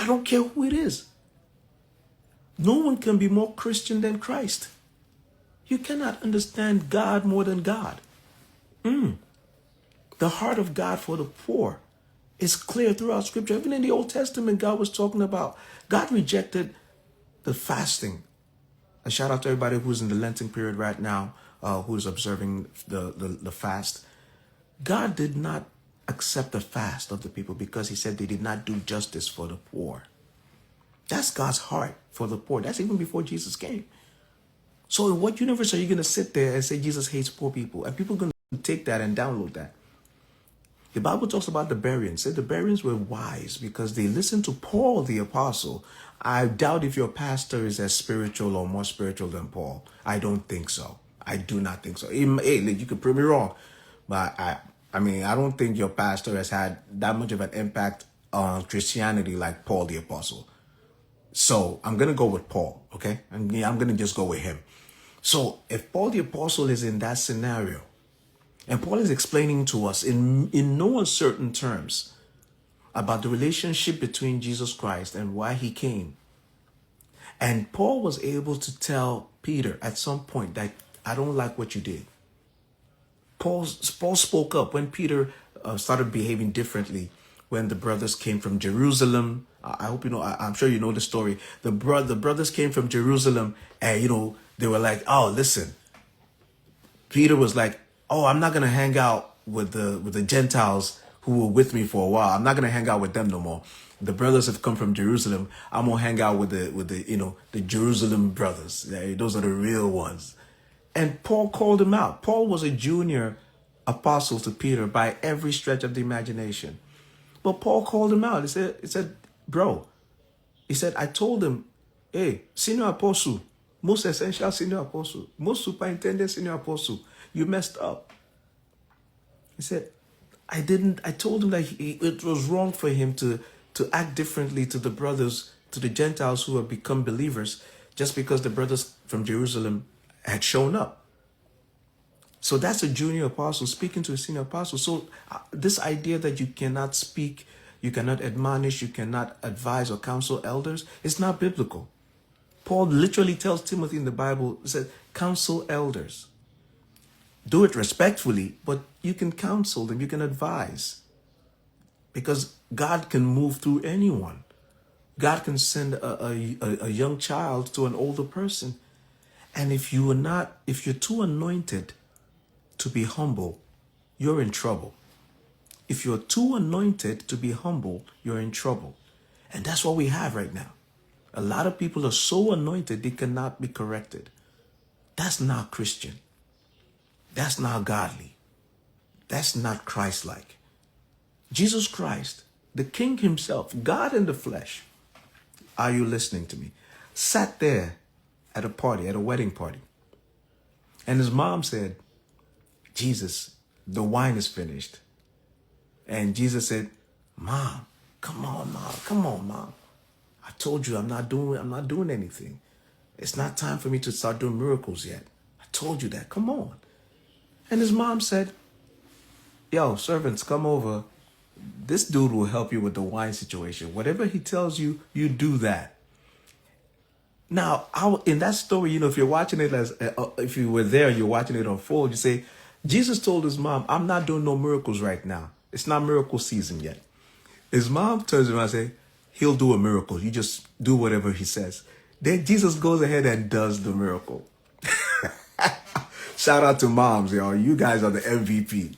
I don't care who it is. No one can be more Christian than Christ. You cannot understand God more than God. The heart of God for the poor is clear throughout Scripture. Even in the Old Testament, God was talking about, God rejected the fasting. A shout out to everybody who's in the Lenten period right now, who's observing the fast. God did not accept the fast of the people because he said they did not do justice for the poor. That's God's heart for the poor. That's even before Jesus came. So in what universe are you going to sit there and say Jesus hates poor people? And people are going to take that and download that. The Bible talks about the Bereans. Said the Bereans were wise because they listened to Paul the apostle. I doubt if your pastor is as spiritual or more spiritual than Paul. I don't think so. I do not think so. Hey, you could prove me wrong. But I mean, I don't think your pastor has had that much of an impact on Christianity like Paul the apostle. So I'm going to go with Paul, okay? I'm going to just go with him. So if Paul the apostle is in that scenario, and Paul is explaining to us in no uncertain terms about the relationship between Jesus Christ and why he came. And Paul was able to tell Peter at some point that I don't like what you did. Paul spoke up when Peter started behaving differently when the brothers came from Jerusalem. I hope you know, I'm sure you know the story. The brothers came from Jerusalem and, they were like, oh, listen. Peter was like, oh, I'm not going to hang out with the Gentiles who were with me for a while. I'm not going to hang out with them no more. The brothers have come from Jerusalem. I'm going to hang out with the Jerusalem brothers. Those are the real ones. And Paul called him out. Paul was a junior apostle to Peter by every stretch of the imagination. But Paul called him out. He said, bro, he said, I told him, hey, senior apostle, most essential senior apostle, most superintendent senior apostle, you messed up. He said, I told him that it was wrong for him to act differently to the brothers, to the Gentiles who have become believers, just because the brothers from Jerusalem had shown up. So that's a junior apostle speaking to a senior apostle. So this idea that you cannot speak, you cannot admonish, you cannot advise or counsel elders, it's not biblical. Paul literally tells Timothy in the Bible, he said, counsel elders. Do it respectfully, but you can counsel them, you can advise. Because God can move through anyone. God can send a young child to an older person. And if you're too anointed to be humble, you're in trouble. If you're too anointed to be humble, you're in trouble. And that's what we have right now. A lot of people are so anointed they cannot be corrected. That's not Christian. That's not godly. That's not Christ-like. Jesus Christ, the King himself, God in the flesh, are you listening to me? Sat there at a party, at a wedding party. And his mom said, Jesus, the wine is finished. And Jesus said, Mom, come on, Mom. I told you I'm not doing anything. It's not time for me to start doing miracles yet. I told you that. Come on. And his mom said, yo, servants, come over. This dude will help you with the wine situation. Whatever he tells you, you do that. Now, in that story, if you're watching it if you were there, you're watching it unfold, you say, Jesus told his mom, I'm not doing no miracles right now. It's not miracle season yet. His mom turns around and says, he'll do a miracle. You just do whatever he says. Then Jesus goes ahead and does the miracle. Shout out to moms, y'all. You guys are the MVP.